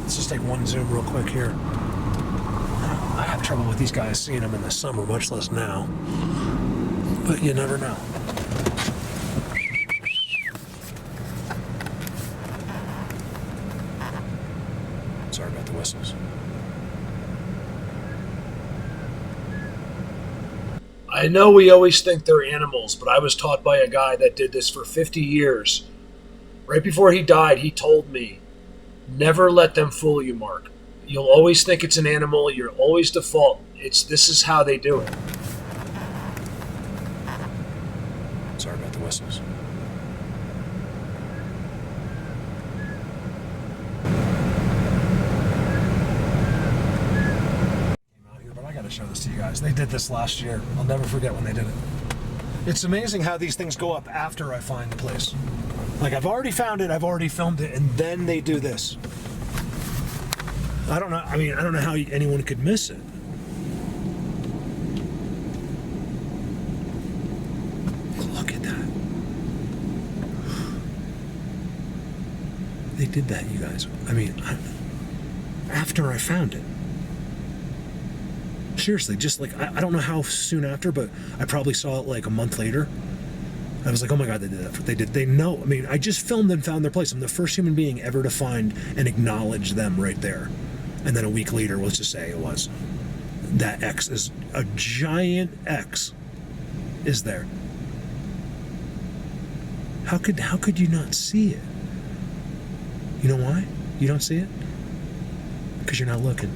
Let's just take one zoom real quick here. I have trouble with these guys seeing them in the summer, much less now. But you never know. Sorry about the whistles. I know we always think they're animals, but I was taught by a guy that did this for 50 years. Right before he died, he told me, never let them fool you, Mark. You'll always think it's an animal. You'll always default. This is how they do it. Sorry about the whistles. But I got to show this to you guys. They did this last year. I'll never forget when they did it. It's amazing how these things go up after I find the place. Like, I've already found it, I've already filmed it, and then they do this. I don't know. I mean, I don't know how anyone could miss it. Look at that. They did that, you guys. I mean, after I found it. Seriously, just like, I don't know how soon after, but I probably saw it like a month later. I was like, oh my God, they did that. They know. I mean, I just filmed and found their place. I'm the first human being ever to find and acknowledge them right there. And then a week later, let's just say it was, that X is a giant X is there. How could you not see it? You know why you don't see it? Because you're not looking.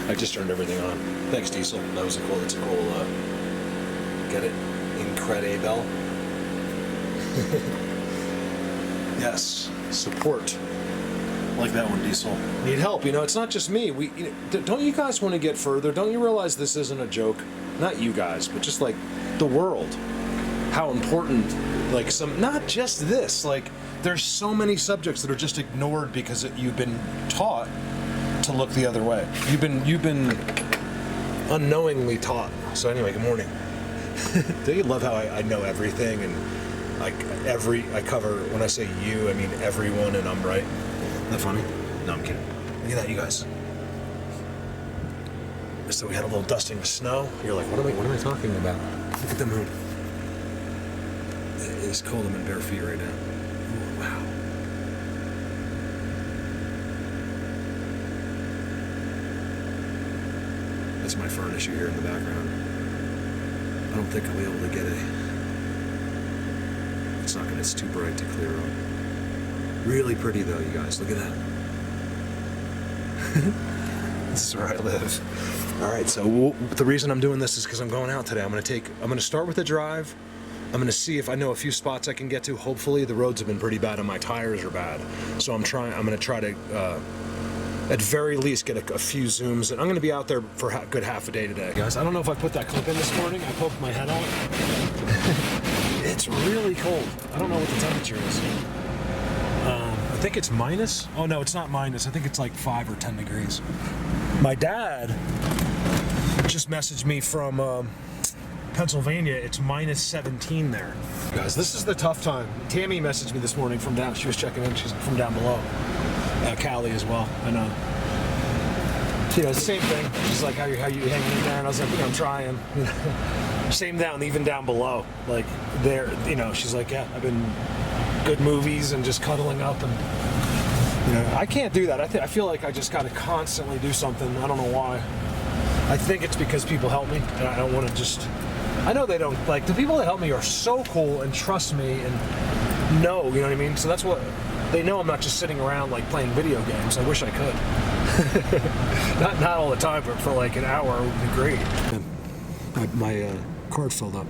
I just turned everything on. Thanks, Diesel. That's a cool, get it? Incredible. Yes, support. Like that one, Diesel. Need help, it's not just me. Don't you guys want to get further? Don't you realize this isn't a joke? Not you guys, but just like the world. How important, like not just this, like there's so many subjects that are just ignored because you've been taught to look the other way. You've been unknowingly taught. So anyway, good morning. Don't you love how I know everything and like I cover, when I say you, I mean everyone, and I'm right. Isn't that funny? No, I'm kidding. Look at that, you guys. So we had a little dusting of snow. You're like, what am I talking about? Look at the moon. It is cold. I'm in bare feet right now. Ooh, wow. That's my furnace you hear in the background. I don't think I'll be able to get it's too bright to clear up. Really pretty though, you guys. Look at that. This is where I live. All right, so the reason I'm doing this is because I'm going out today. I'm going to start with a drive. I'm going to see if I know a few spots I can get to. Hopefully, the roads have been pretty bad and my tires are bad. So I'm going to try to, at very least, get a few zooms. And I'm going to be out there for a good half a day today. Guys, I don't know if I put that clip in this morning. I poked my head out. It's really cold. I don't know what the temperature is. I think it's minus. Oh no, it's not minus. I think it's like 5 or 10 degrees. My dad just messaged me from Pennsylvania. It's minus 17 there. Guys, this is the tough time. Tammy messaged me this morning from down. She was checking in. She's from down below. Callie as well. And same thing. She's like, how you hanging in there? And I was like, I'm trying. Same even down below. Like there, she's like, yeah, I've been good movies and just cuddling up, and I can't do that. I feel like I just got to constantly do something. I don't know why. I think it's because people help me, and I don't want to just. I know they don't like the people that help me are so cool and trust me and know, you know what I mean. So that's what they know. I'm not just sitting around like playing video games. I wish I could. not all the time, but for like an hour would be great. My card filled up.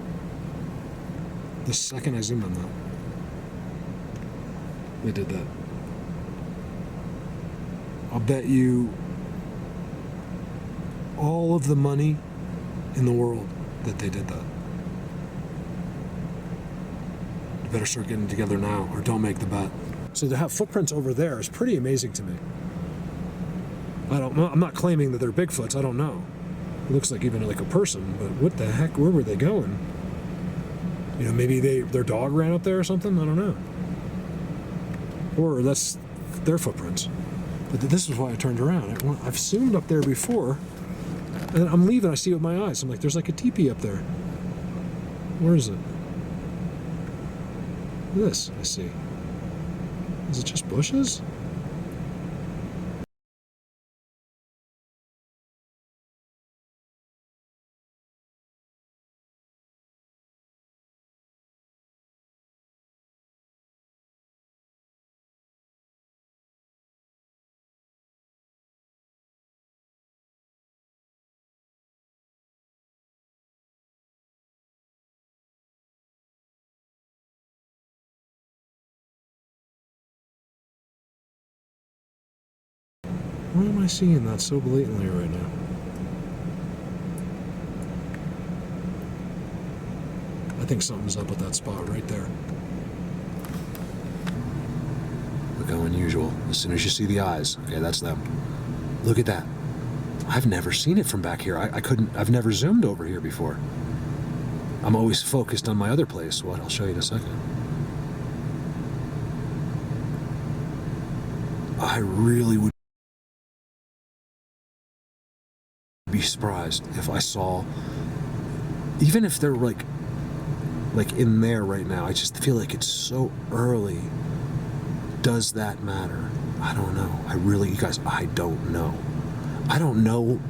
The second I zoomed on that. They did that. I'll bet you all of the money in the world that they did that. You better start getting together now, or don't make the bet. So to have footprints over there is pretty amazing to me. I'm not claiming that they're Bigfoots. I don't know. It looks like even like a person, but what the heck? Where were they going? Maybe their dog ran up there or something. I don't know. Or that's their footprints. But this is why I turned around. I've zoomed up there before, and I'm leaving. I see it with my eyes. I'm like, there's like a teepee up there. Where is it? This, I see. Is it just bushes? Why am I seeing that so blatantly right now? I think something's up with that spot right there. Look how unusual. As soon as you see the eyes, okay, that's them. Look at that. I've never seen it from back here. I've never zoomed over here before. I'm always focused on my other place. What? I'll show you in a second. I really would be surprised if I saw, even if they're like in there right now. I just feel like it's so early. Does that matter? I don't know. You guys, I don't know. I don't know.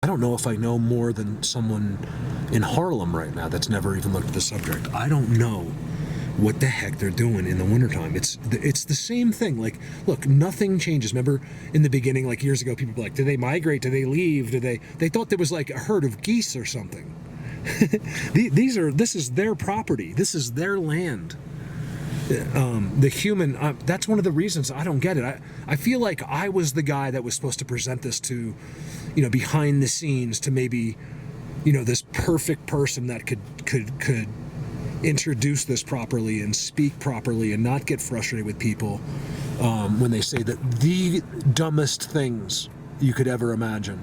I don't know if I know more than someone in Harlem right now that's never even looked at the subject. I don't know what the heck they're doing in the wintertime. It's the same thing. Like, look, nothing changes. Remember in the beginning, like years ago, people were like, do they migrate? Do they leave? They thought there was like a herd of geese or something. This is their property. This is their land. The human, that's one of the reasons I don't get it. I feel like I was the guy that was supposed to present this to, behind the scenes, to maybe, this perfect person that could introduce this properly and speak properly and not get frustrated with people when they say that the dumbest things you could ever imagine.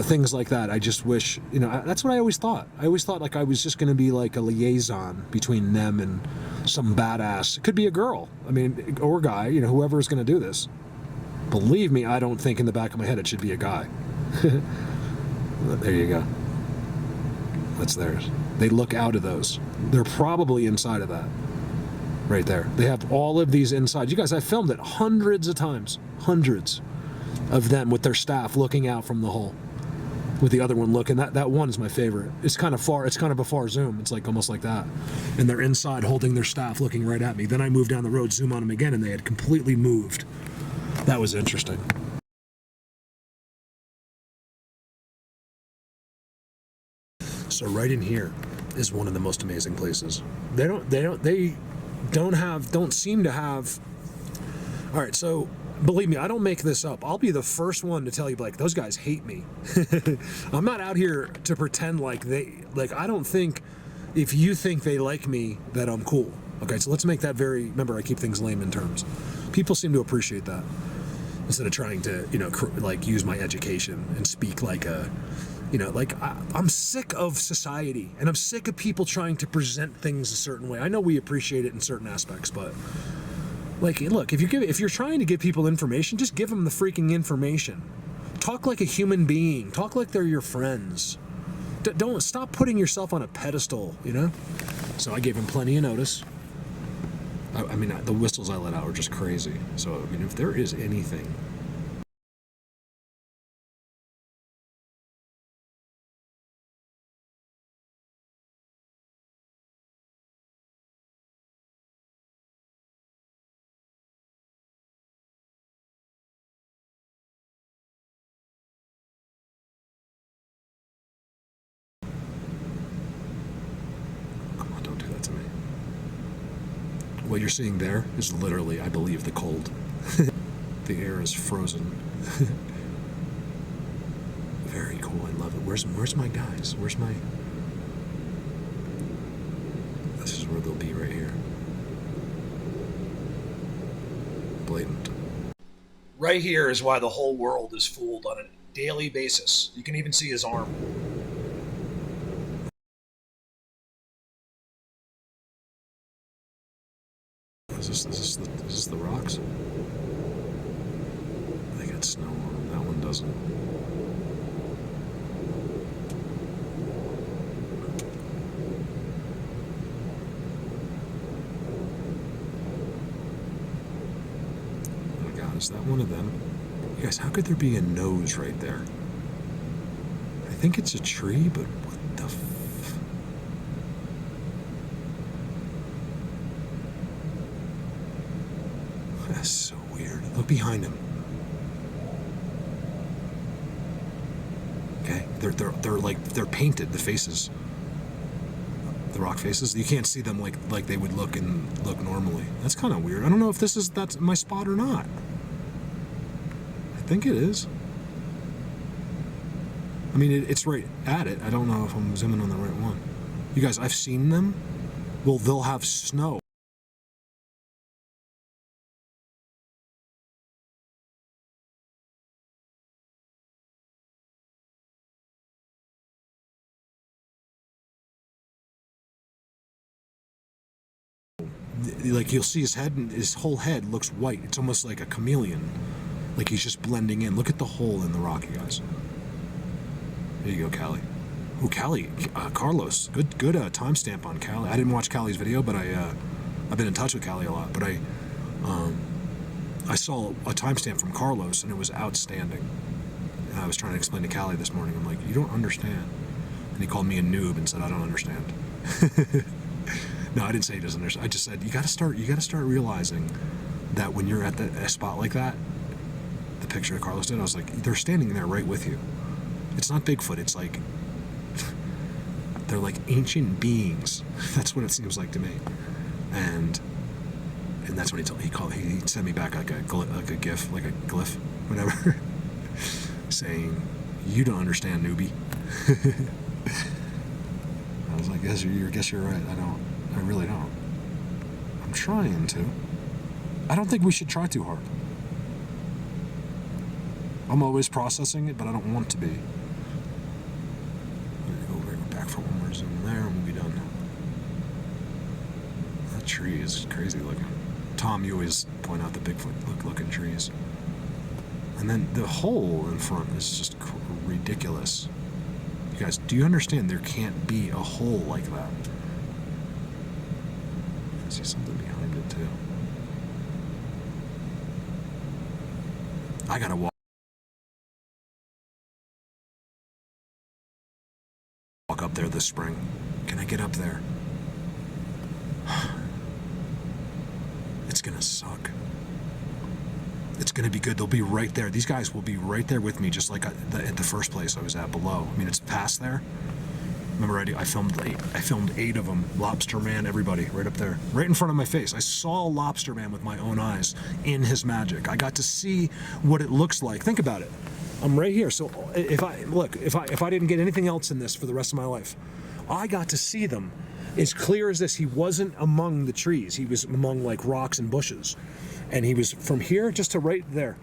Things like that. I just wish, that's what I always thought. I always thought like I was just going to be like a liaison between them and some badass. It could be a girl, or a guy, whoever is going to do this. Believe me, I don't think in the back of my head it should be a guy. There you go. That's theirs. They look out of those. They're probably inside of that. Right there. They have all of these inside. You guys, I've filmed it hundreds of times. Hundreds of them with their staff looking out from the hole. With the other one looking. That one is my favorite. It's kind of far. It's kind of a far zoom. It's like almost like that. And they're inside holding their staff looking right at me. Then I move down the road, zoom on them again, and they had completely moved. That was interesting. So right in here is one of the most amazing places. They don't seem to have. All right, so believe me, I don't make this up. I'll be the first one to tell you, like, those guys hate me. I'm not out here to pretend like I don't think if you think they like me that I'm cool. Okay, so let's make that remember, I keep things layman terms. People seem to appreciate that instead of trying to, use my education and speak like a, I'm sick of society, and I'm sick of people trying to present things a certain way. I know we appreciate it in certain aspects, but look, if you're trying to give people information, just give them the freaking information. Talk like a human being. Talk like they're your friends. Don't stop putting yourself on a pedestal, So I gave him plenty of notice. The whistles I let out were just crazy. So, if there is anything. Come on, don't do that to me. What you're seeing there is literally, I believe, the cold. The air is frozen. Very cool. I love it. Where's my guys? This is where they'll be right here. Blatant. Right here is why the whole world is fooled on it. daily basis. You can even see his arm. Is this the rocks? They got snow on them. That one doesn't. Oh my God, is that one of them? You guys, how could there be a nose right there? I think it's a tree, but what the That's so weird. Look behind him. Okay, they're painted. The faces, the rock faces. You can't see them like they would look normally. That's kind of weird. I don't know if that's my spot or not. I think it is. I mean, it's right at it. I don't know if I'm zooming on the right one. You guys, I've seen them. Well, they'll have snow. Like you'll see his head, and his whole head looks white. It's almost like a chameleon, like he's just blending in. Look at the hole in the rock, you guys. There you go, Callie. Oh, Callie, Carlos, good timestamp on Callie. I didn't watch Callie's video, but I've been in touch with Callie a lot. But I saw a timestamp from Carlos, and it was outstanding. And I was trying to explain to Callie this morning. I'm like, you don't understand. And he called me a noob and said, I don't understand. No, I didn't say he doesn't understand. I just said you got to start realizing that when you're at a spot like that, the picture that Carlos did, I was like, they're standing there right with you. It's not Bigfoot. It's like they're like ancient beings. That's what it seems like to me. And that's what he sent me back like a gif, like a glyph, whatever, saying, "You don't understand, newbie." I was like, guess you're right. I really don't. I'm trying to. I don't think we should try too hard. I'm always processing it, but I don't want to be. I'm gonna go back for one more zoom there, and we'll be done. That tree is crazy looking. Tom, you always point out the Bigfoot looking trees. And then the hole in front is just ridiculous. You guys, do you understand there can't be a hole like that? I see something behind it too. I gotta walk up there this spring. Can I get up there? It's gonna suck. It's gonna be good. They'll be right there. These guys will be right there with me, just like at the first place I was at below. I mean, it's past there. Remember, I filmed 8 of them. Lobster Man, everybody, right up there, right in front of my face. I saw Lobster Man with my own eyes in his magic. I got to see what it looks like. Think about it. I'm right here. So if I didn't get anything else in this for the rest of my life, I got to see them as clear as this. He wasn't among the trees. He was among like rocks and bushes, and he was from here just to right there.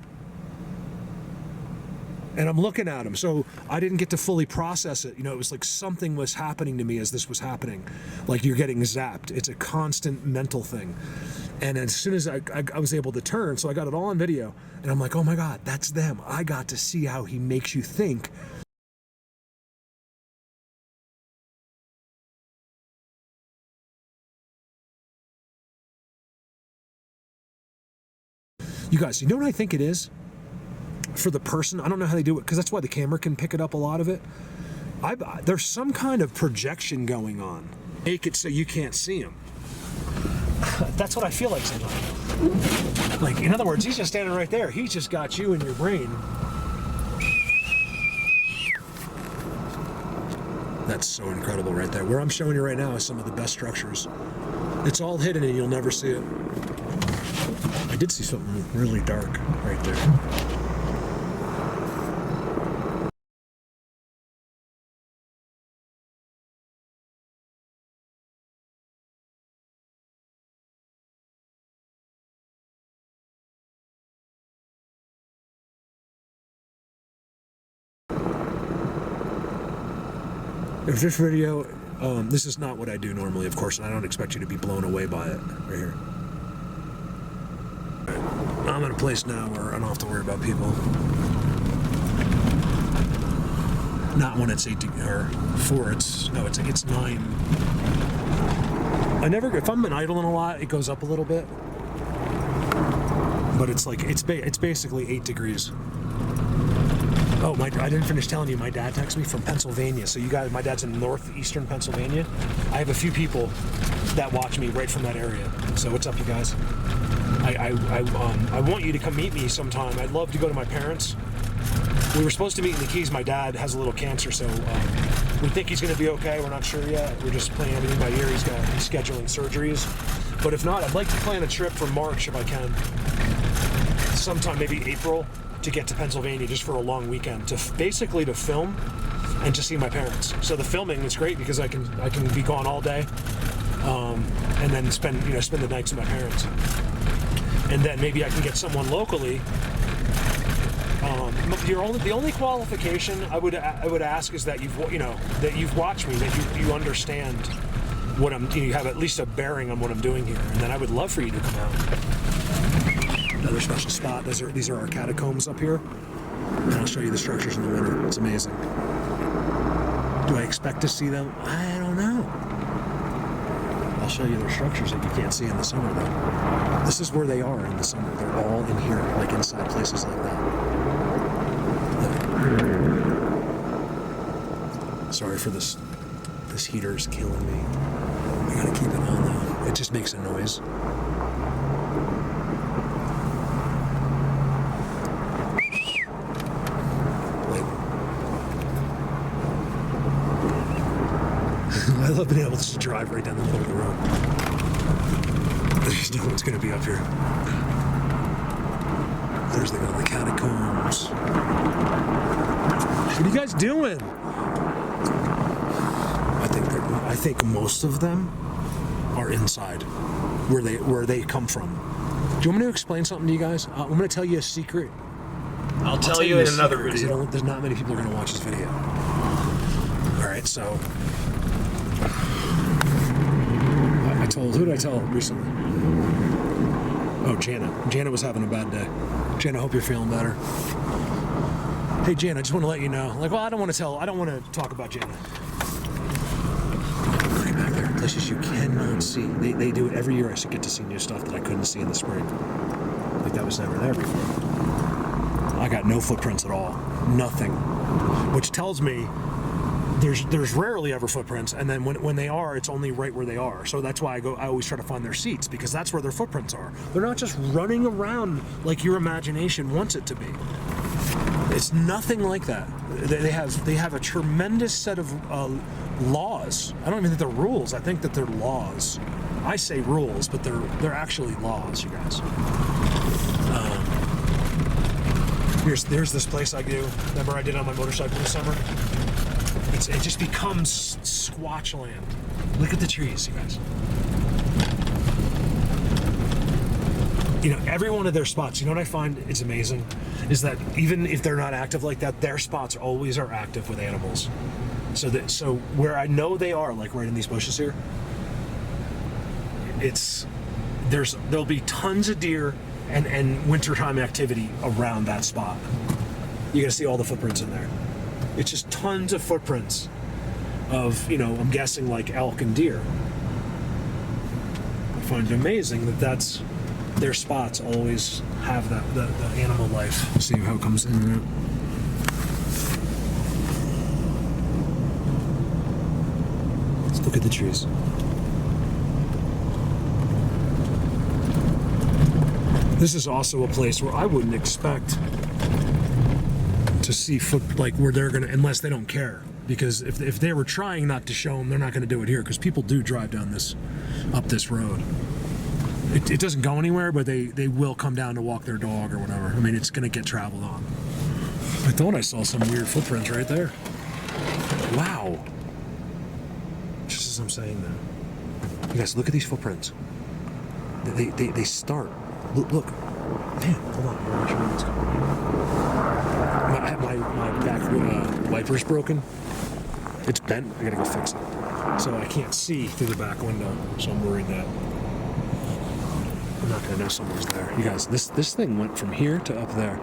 And I'm looking at him, so I didn't get to fully process it. You know, it was like something was happening to me as this was happening. Like you're getting zapped. It's a constant mental thing. And as soon as I was able to turn, so I got it all on video, and I'm like, oh my God, that's them. I got to see how he makes you think. You guys, you know what I think it is? For the person, I don't know how they do it, because that's why the camera can pick it up a lot of it. There's some kind of projection going on. Make it so you can't see him. That's what I feel like sometimes. Like, in other words, he's just standing right there. He's just got you in your brain. That's so incredible right there. Where I'm showing you right now is some of the best structures. It's all hidden and you'll never see it. I did see something really dark right there. If this video, this is not what I do normally, of course, and I don't expect you to be blown away by it. Right here. I'm in a place now where I don't have to worry about people. Not when it's 8 or 4. It's 9. If I'm been idling a lot, it goes up a little bit. But it's like it's basically 8 degrees. Oh, I didn't finish telling you. My dad texted me from Pennsylvania. So you guys, my dad's in northeastern Pennsylvania. I have a few people that watch me right from that area. So what's up, you guys? I want you to come meet me sometime. I'd love to go to my parents. We were supposed to meet in the Keys. My dad has a little cancer, so we think he's going to be okay. We're not sure yet. We're just playing everything by ear. He's scheduling surgeries. But if not, I'd like to plan a trip for March if I can. Sometime maybe April to get to Pennsylvania just for a long weekend to basically to film and to see my parents. So the filming is great because I can be gone all day, and then spend the nights with my parents. And then maybe I can get someone locally. The only qualification I would ask is that you've watched me, that you understand what you have at least a bearing on what I'm doing here, and then I would love for you to come out. Another special spot. These are our catacombs up here, and I'll show you the structures in the winter. It's amazing. Do I expect to see them? I don't know. I'll show you their structures that you can't see in the summer, though. This is where they are in the summer. They're all in here, like inside places like that. Sorry for this. This heater is killing me. I gotta keep it on though. It just makes a noise. I love being able to just drive right down the middle of the road. There's no one's gonna be up here. There's the catacombs. What are you guys doing? I think most of them are inside, where they come from. Do you want me to explain something to you guys? I'm going to tell you a secret. I'll tell you in another video. There's not many people who are going to watch this video. All right, so who did I tell recently? Oh, Jana. Jana was having a bad day. Jana, I hope you're feeling better. Hey, Jana, I just want to let you know. I don't want to talk about Jana. Places you cannot see. They do it every year. I should get to see new stuff that I couldn't see in the spring. Like that was never there before. I got no footprints at all. Nothing. Which tells me there's rarely ever footprints, and then when they are, it's only right where they are. So that's why I always try to find their seats, because that's where their footprints are. They're not just running around like your imagination wants it to be. It's nothing like that. They have a tremendous set of laws. I don't even think they're rules. I think that they're laws. I say rules, but they're actually laws, you guys. There's this place I do. Remember I did on my motorcycle this summer? It just becomes squatch land. Look at the trees, you guys. Every one of their spots, what I find is amazing is that even if they're not active like that, their spots always are active with animals. So where I know they are, like right in these bushes here, there'll be tons of deer and wintertime activity around that spot. You're gonna see all the footprints in there. It's just tons of footprints of, I'm guessing like elk and deer. I find it amazing that's their spots always have the animal life. See how it comes in and out. Let's look at the trees. This is also a place where I wouldn't expect to see where they're gonna, unless they don't care. Because if they were trying not to show them, they're not gonna do it here, because people do drive up this road. It doesn't go anywhere, but they will come down to walk their dog or whatever. I mean, it's gonna get traveled on. I thought I saw some weird footprints right there. Wow. Just as I'm saying that. You guys, look at these footprints. They start. Look. Man, hold on. My back wiper's broken. It's bent. I gotta go fix it. So I can't see through the back window. So I'm worried that I'm not gonna know someone's there. You guys, this thing went from here to up there.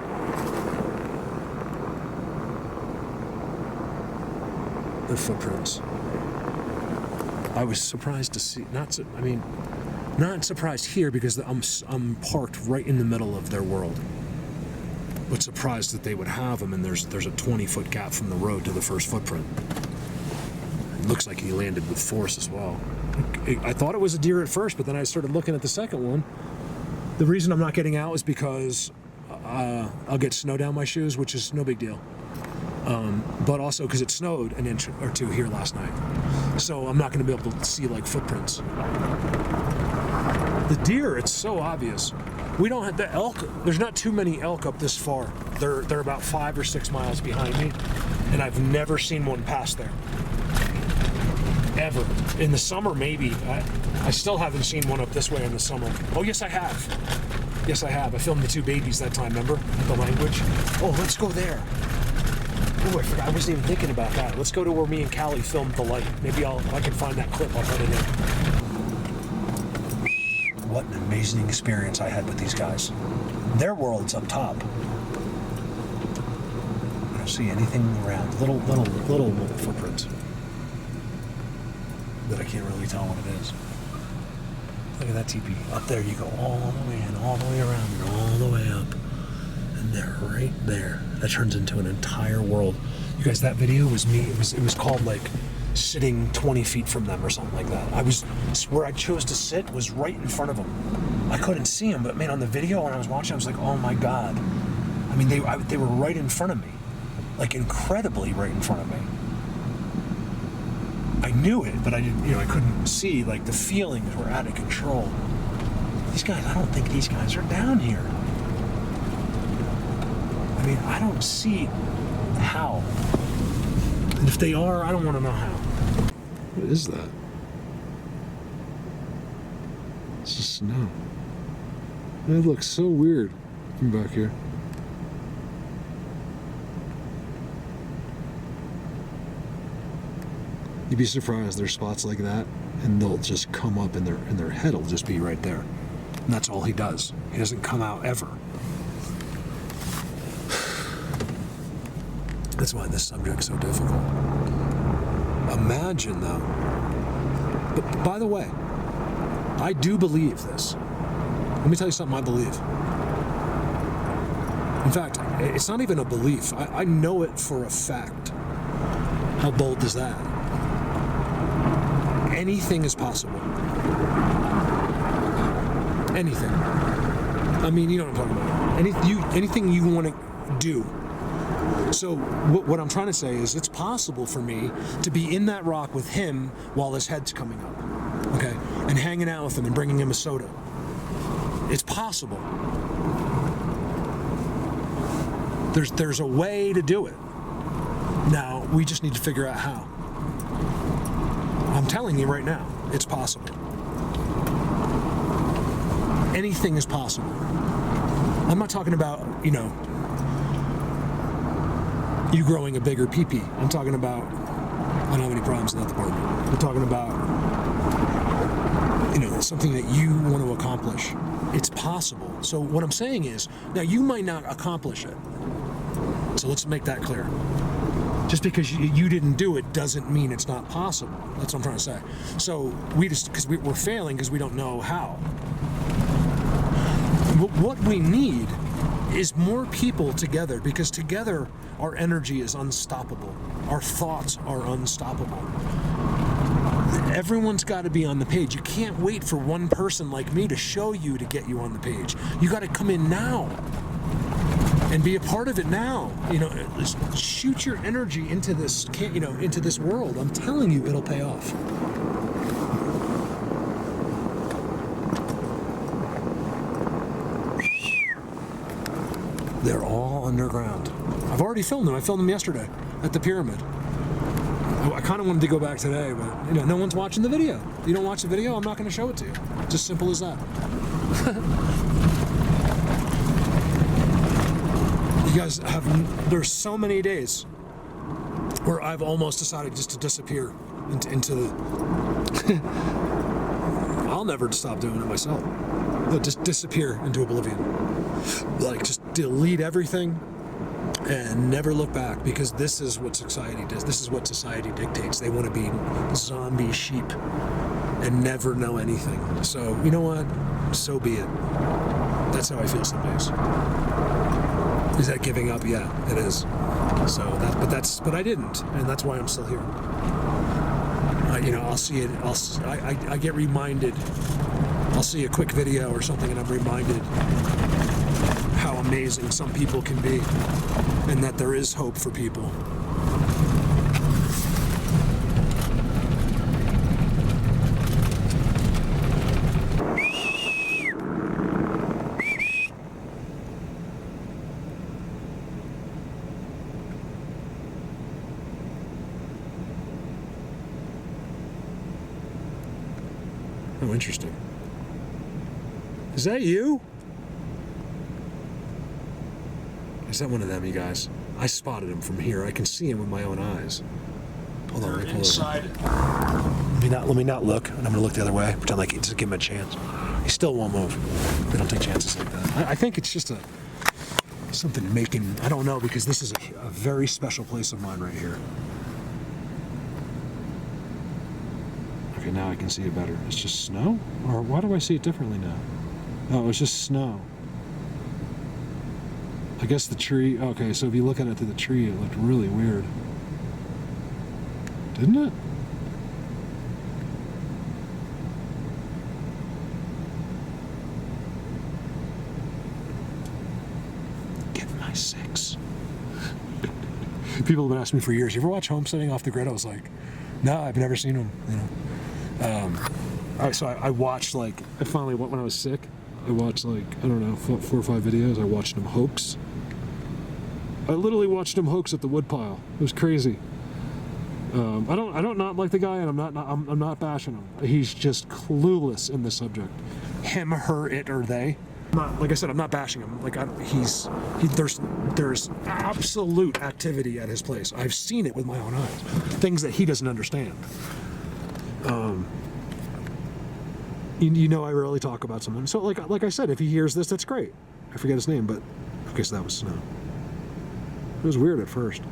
The footprints. I was surprised to see. Not surprised here because I'm parked right in the middle of their world. But surprised that they would have them, and there's a 20-foot gap from the road to the first footprint. It looks like he landed with force as well. I thought it was a deer at first, but then I started looking at the second one. The reason I'm not getting out is because I'll get snow down my shoes, which is no big deal. But also because it snowed an inch or two here last night. So I'm not going to be able to see like footprints. The deer, it's so obvious. We don't have the elk. There's not too many elk up this far. They're about 5 or 6 miles behind me, and I've never seen one pass there. Ever. In the summer, maybe. I still haven't seen one up this way in the summer. Oh, yes, I have. Yes, I have. I filmed the 2 babies that time, remember? The language. Oh, let's go there. Oh, I forgot. I wasn't even thinking about that. Let's go to where me and Callie filmed the light. Maybe if I can find that clip, I'll put it in. What an amazing experience I had with these guys. Their world's up top. I don't see anything around. Little footprints. But I can't really tell what it is. Look at that teepee. Up there you go all the way in, all the way around, and all the way up. And they're right there. That turns into an entire world. You guys, that video was me. It was called like sitting 20 feet from them or something like that. Where I chose to sit was right in front of them. I couldn't see them, but man, on the video when I was watching, I was like, oh my God. I mean, they were right in front of me. Like incredibly right in front of me. I knew it, but I didn't, I couldn't see. Like the feelings were out of control. These guys, I don't think these guys are down here. I mean, I don't see how. And if they are, I don't want to know how. What is that? It's just snow. It looks so weird from back here. You'd be surprised there's spots like that, and they'll just come up, and their head will just be right there. And that's all he does. He doesn't come out ever. That's why this subject's so difficult. Imagine, though. But by the way, I do believe this. Let me tell you something I believe. In fact, it's not even a belief. I know it for a fact. How bold is that? Anything is possible. Anything. I mean, you know what I'm talking about. Anything you want to do. So what I'm trying to say is it's possible for me to be in that rock with him while his head's coming up, okay, and hanging out with him and bringing him a soda. It's possible. There's a way to do it. Now, we just need to figure out how. I'm telling you right now, it's possible. Anything is possible. I'm not talking about, you growing a bigger pee-pee. I'm talking about, I don't have any problems in that department. I'm talking about, something that you want to accomplish. It's possible. So what I'm saying is, now you might not accomplish it. So let's make that clear. Just because you didn't do it doesn't mean it's not possible. That's what I'm trying to say. So because we're failing because we don't know how. What we need is more people together, because together our energy is unstoppable. Our thoughts are unstoppable. Everyone's got to be on the page. You can't wait for one person like me to show you to get you on the page. You got to come in now and be a part of it now. Shoot your energy into this, into this world. I'm telling you, it'll pay off. They're all underground. I've already filmed them. I filmed them yesterday at the pyramid. I kind of wanted to go back today, but no one's watching the video. You don't watch the video, I'm not going to show it to you. Just simple as that. You guys there's so many days where I've almost decided just to disappear into the... I'll never stop doing it myself. I'll just disappear into oblivion. Like, just delete everything and never look back, because this is what society does. This is what society dictates. They want to be zombie sheep and never know anything. So, you know what? So be it. That's how I feel some days. Is that giving up? Yeah, it is. So but I didn't, and that's why I'm still here. I'll see it. I get reminded. I'll see a quick video or something, and I'm reminded how amazing some people can be, and that there is hope for people. Oh, interesting. Is that you? Is that one of them, you guys? I spotted him from here. I can see him with my own eyes. Hold on, let me pull inside. Let me not look, and I'm gonna look the other way. Pretend like just give him a chance. He still won't move. They don't take chances like that. I think it's just something making. I don't know, because this is a very special place of mine right here. Okay, now I can see it better. It's just snow? Or why do I see it differently now? Oh, it's just snow. I guess the tree... Okay, so if you look at it through the tree, it looked really weird. Didn't it? Get my 6. People have been asking me for years, you ever watch Homesteading Off the Grid? I was like, no, I've never seen them. So I watched, like, I finally, when I was sick, I watched, like, I don't know, 4 or 5 videos. I watched him hoax. I literally watched him hoax at the woodpile. It was crazy. I don't not like the guy, and I'm not bashing him. He's just clueless in the subject. Him, her, it, or they. Like I said, I'm not bashing him. Like there's absolute activity at his place. I've seen it with my own eyes. Things that he doesn't understand. You know, I rarely talk about someone. So like I said, if he hears this, that's great. I forget his name, but okay, so that was Snow. It was weird at first.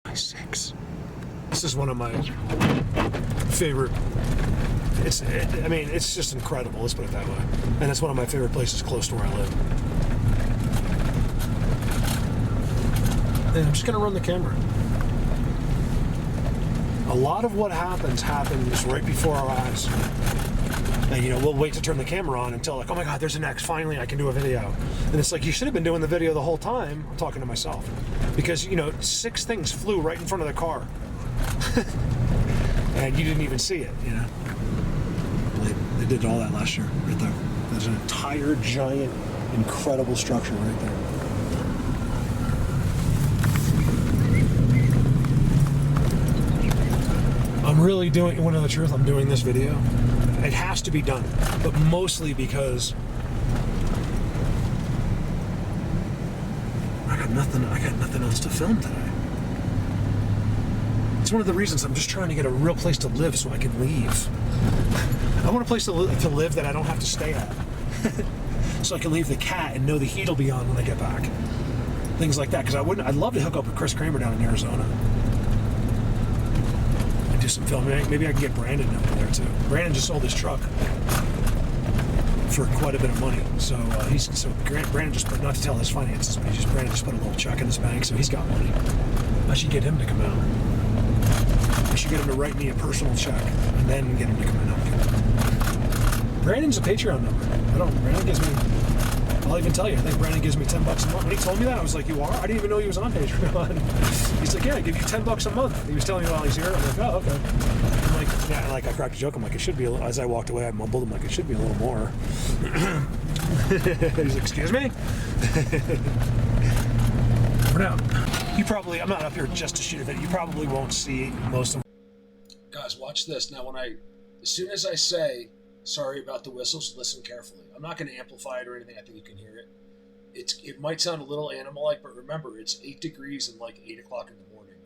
My 6. This is one of my favorite. I mean, it's just incredible. Let's put it that way. And it's one of my favorite places close to where I live. And I'm just gonna run the camera. A lot of what happens right before our eyes. And we'll wait to turn the camera on until, like, oh my God, there's an X. Finally, I can do a video. And it's like, you should have been doing the video the whole time. I'm talking to myself, because 6 things flew right in front of the car, and you didn't even see it. They did all that last year, right there. There's an entire giant, incredible structure right there. I'm really doing, one of the truth, I'm doing this video. It has to be done, but mostly because I got nothing else to film today. It's one of the reasons I'm just trying to get a real place to live so I can leave. I want a place to live that I don't have to stay at. So I can leave the cat and know the heat will be on when I get back. Things like that, because I'd love to hook up with Chris Kramer down in Arizona. Do some filming. Maybe I can get Brandon over there too. Brandon just sold his truck for quite a bit of money. So Brandon just put, not to tell his finances, but Brandon just put a little check in his bank, so he's got money. I should get him to come out. I should get him to write me a personal check and then get him to come and help me. Brandon's a Patreon member. Brandon gives me, I'll even tell you, I think Brandon gives me $10 a month. When he told me that, I was like, you are? I didn't even know he was on Patreon. He's like, yeah, I give you $10 a month. He was telling me while he's here. I'm like, oh, okay. I'm like, yeah, like I cracked a joke. I'm like, it should be. As I walked away, I mumbled. I'm like, it should be a little more. He's like, excuse me. For now, you probably. I'm not up here just to shoot a video. You probably won't see most of. Guys, watch this. Now, as soon as I say sorry about the whistles, listen carefully. I'm not going to amplify it or anything. I think you can hear it. It might sound a little animal-like, but remember, it's 8 degrees and like 8 o'clock in the morning.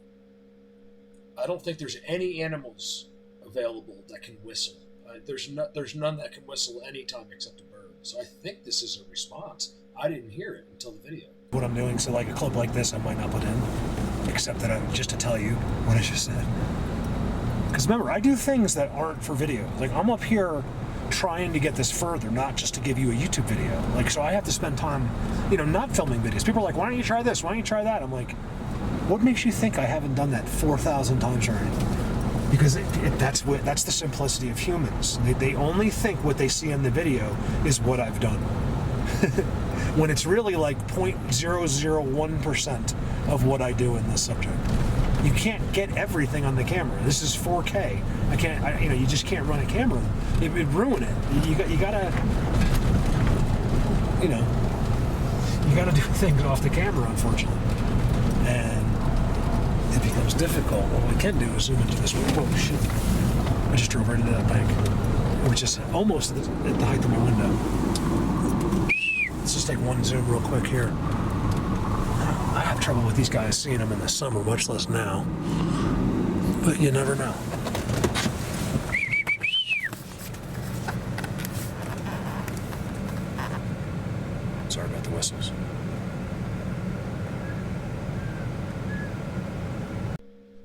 I don't think there's any animals available that can whistle. There's none that can whistle anytime except a bird. So I think this is a response. I didn't hear it until the video. What I'm doing, so like a clip like this, I might not put in, except that just to tell you what I just said. Because remember, I do things that aren't for video. Like I'm up here trying to get this further, not just to give you a YouTube video. Like, so I have to spend time, not filming videos. People are like, why don't you try this? Why don't you try that? I'm like, what makes you think I haven't done that 4,000 times already? Because that's the simplicity of humans. They only think what they see in the video is what I've done. When it's really like 0.001% of what I do in this subject. You can't get everything on the camera. This is 4K. You just can't run a camera. It would ruin it. You gotta do things off the camera, unfortunately. And it becomes difficult. What we can do is zoom into this one. Oh shit. I just drove right into that bank, which is almost at the height of my window. Let's just take one zoom real quick here. I have trouble with these guys seeing them in the summer, much less now. But you never know. Sorry about the whistles.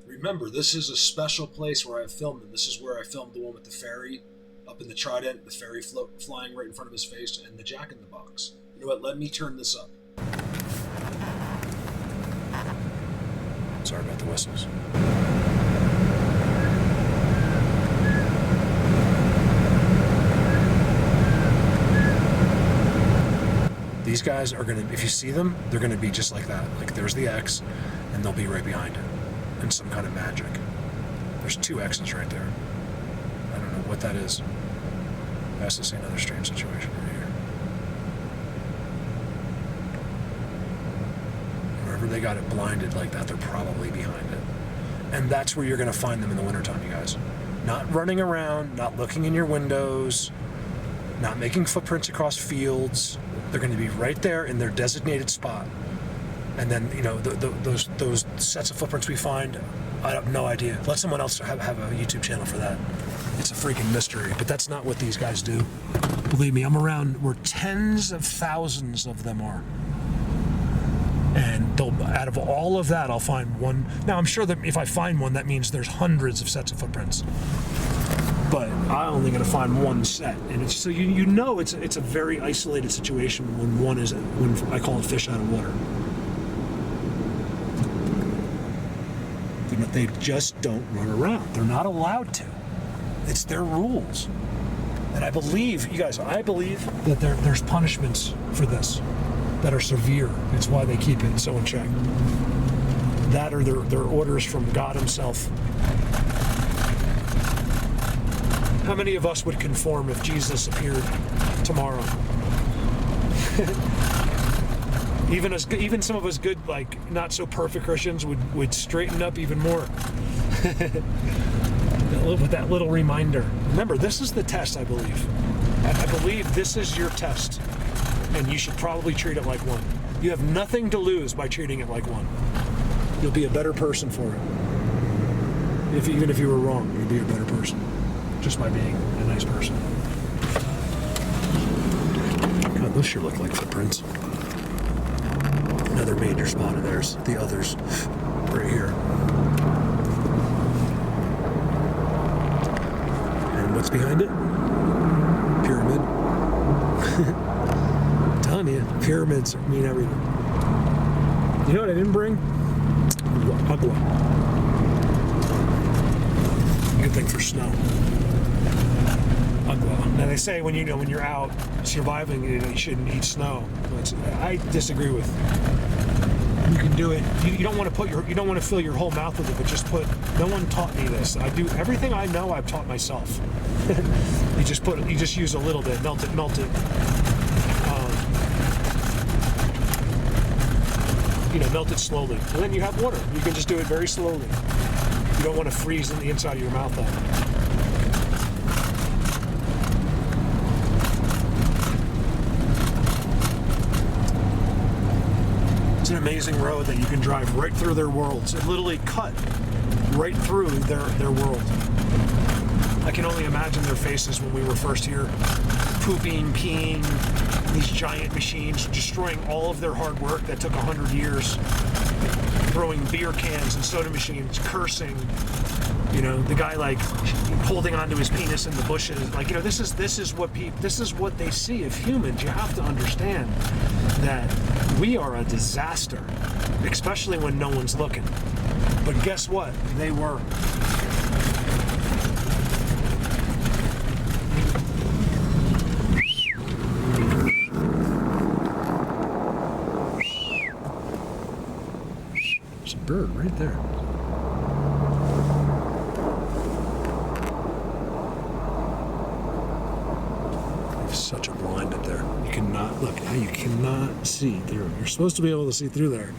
Remember, this is a special place where I filmed them. This is where I filmed the one with the ferry up in the Trident, the ferry flying right in front of his face, and the Jack in the Box. You know what? Let me turn this up. Sorry about the whistles. These guys are going to, if you see them, they're going to be just like that. Like there's the X, and they'll be right behind it. And some kind of magic. There's 2 X's right there. I don't know what that is. That's just another strange situation right here. Wherever they got it blinded like that, they're probably behind it. And that's where you're going to find them in the wintertime, you guys. Not running around, not looking in your windows, not making footprints across fields. They're going to be right there in their designated spot. And then, those sets of footprints we find, I have no idea. Let someone else have a YouTube channel for that. It's a freaking mystery, but that's not what these guys do. Believe me, I'm around where tens of thousands of them are. And out of all of that, I'll find one. Now, I'm sure that if I find one, that means there's hundreds of sets of footprints. But I'm only going to find one set, and it's so it's a very isolated situation when I call it fish out of water. They just don't run around. They're not allowed to. It's their rules. And I believe that there's punishments for this that are severe. It's why they keep it so in check. That or their orders from God himself. How many of us would conform if Jesus appeared tomorrow? Even some of us good, like not so perfect Christians would straighten up even more. With that little reminder. Remember, this is the test, I believe. I believe this is your test, and you should probably treat it like one. You have nothing to lose by treating it like one. You'll be a better person for it. Even if you were wrong, you'll be a better person just by being a nice person. God, those sure look like footprints. Another major spot of theirs. The others right here. And what's behind it? Pyramid. I'm telling you, pyramids mean everything. You know what I didn't bring? Agua. Good thing for snow. Agua. Now they say when you're out surviving, you shouldn't eat snow. I disagree with You can do it. You don't want to you don't want to fill your whole mouth with it, but just put. No one taught me this. I do everything I know. I've taught myself. You just use a little bit, melt it. Melt it slowly, and then you have water. You can just do it very slowly. You don't want to freeze in the inside of your mouth up. It's an amazing road that you can drive right through their worlds. It literally cut right through their world. I can only imagine their faces when we were first here, pooping, peeing, these giant machines, destroying all of their hard work that took 100 years, throwing beer cans and soda machines, cursing, the guy like holding onto his penis in the bushes. Like, this is what they see of humans. You have to understand that we are a disaster, especially when no one's looking. But guess what? They were. There's a bird right there. Such a blind up there. You cannot look. You cannot see through. You're supposed to be able to see through there.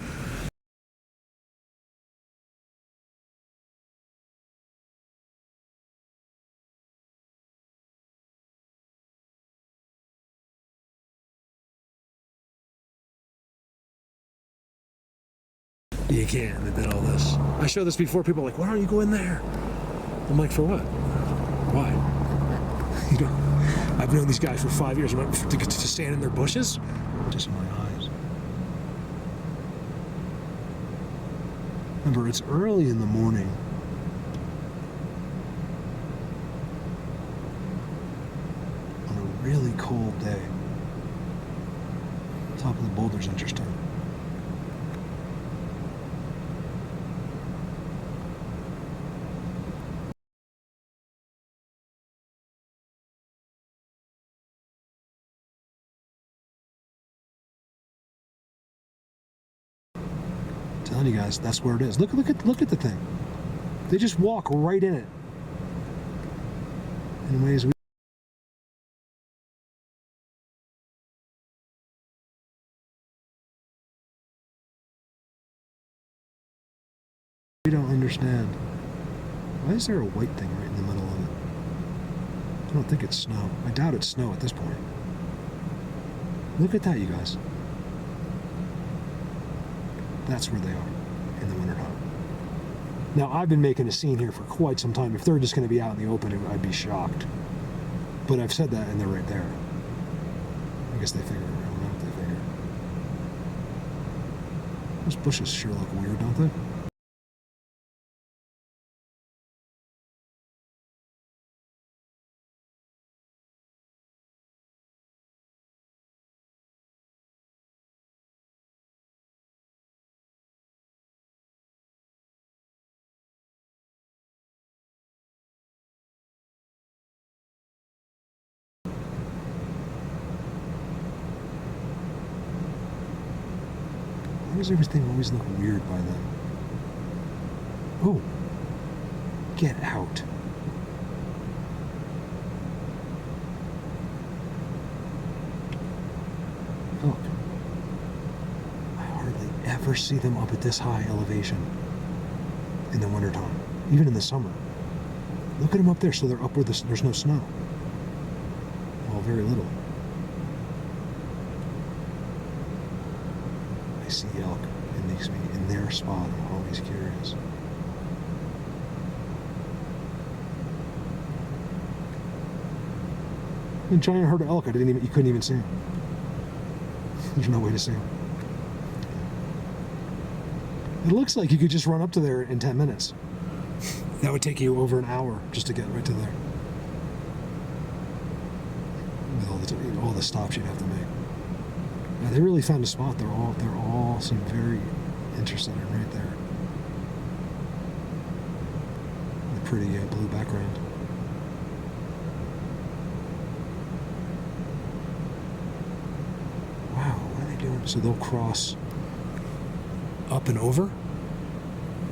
You can. They did all this. I showed this before. People are like, "Why don't you go in there?" I'm like, "For what? Why?" I've known these guys for 5 years. To stand in their bushes? Just in my eyes. Remember, it's early in the morning. On a really cold day. Top of the boulder's interesting. Telling you guys, that's where it is. Look at the thing. They just walk right in it. In ways we don't understand. Why is there a white thing right in the middle of it? I don't think it's snow. I doubt it's snow at this point. Look at that, you guys. That's where they are in the wintertime. Now, I've been making a scene here for quite some time. If they're just going to be out in the open, I'd be shocked. But I've said that, and they're right there. I guess they figure. I don't know what they figure. Those bushes sure look weird, don't they? Why does everything always look weird by then? Oh, get out. Look. I hardly ever see them up at this high elevation in the wintertime, even in the summer. Look at them up there, so they're up where there's no snow. Well, very little. I see elk. It makes me in their spot. I'm always curious. A giant herd of elk. You couldn't even see them. There's no way to see them. It looks like you could just run up to there in 10 minutes. That would take you over an hour just to get right to there. With all the stops you'd have to make. Yeah, they really found a spot. They're all seem very interested in right there. The pretty blue background. Wow, what are they doing? So they'll cross up and over.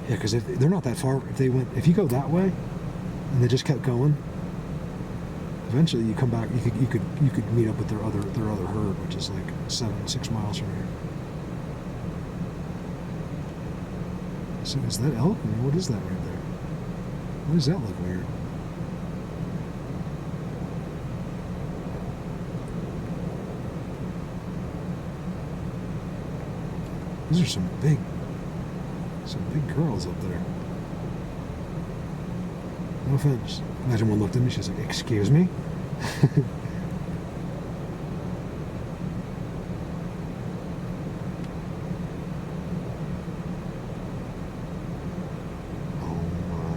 Yeah, because if they're not that far, if you go that way, and they just kept going, eventually you come back. You could meet up with their other herd, which is like 6 miles from here. So is that elk? I mean, what is that right there? Why does that look weird? These are some big girls up there. No offense. Imagine one looked at me, she's like, "Excuse me?" Oh my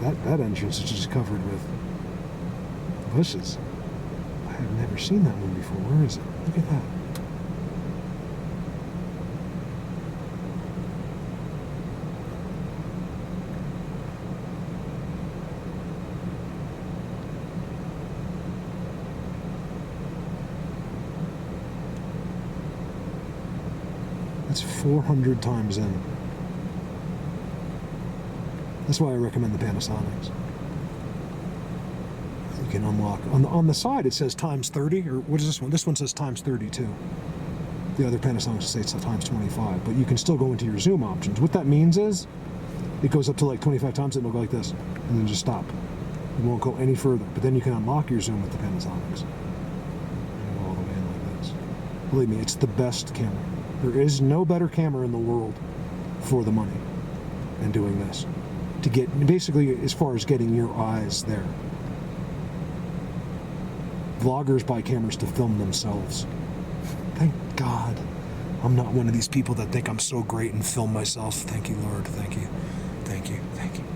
God. That entrance is just covered with bushes. I have never seen that one before. Where is it? Look at that. That's 400 times in. That's why I recommend the Panasonics. You can unlock on the side. It says times 30, or what is this one? This one says times 32. The other Panasonics say it's times 25, but you can still go into your zoom options. What that means is, it goes up to like 25 times, and it'll go like this, and then just stop. It won't go any further. But then you can unlock your zoom with the Panasonics. And go all the way in like this. Believe me, it's the best camera. There is no better camera in the world for the money than doing this. To get, basically, as far as getting your eyes there. Vloggers buy cameras to film themselves. Thank God I'm not one of these people that think I'm so great and film myself. Thank you, Lord. Thank you. Thank you. Thank you.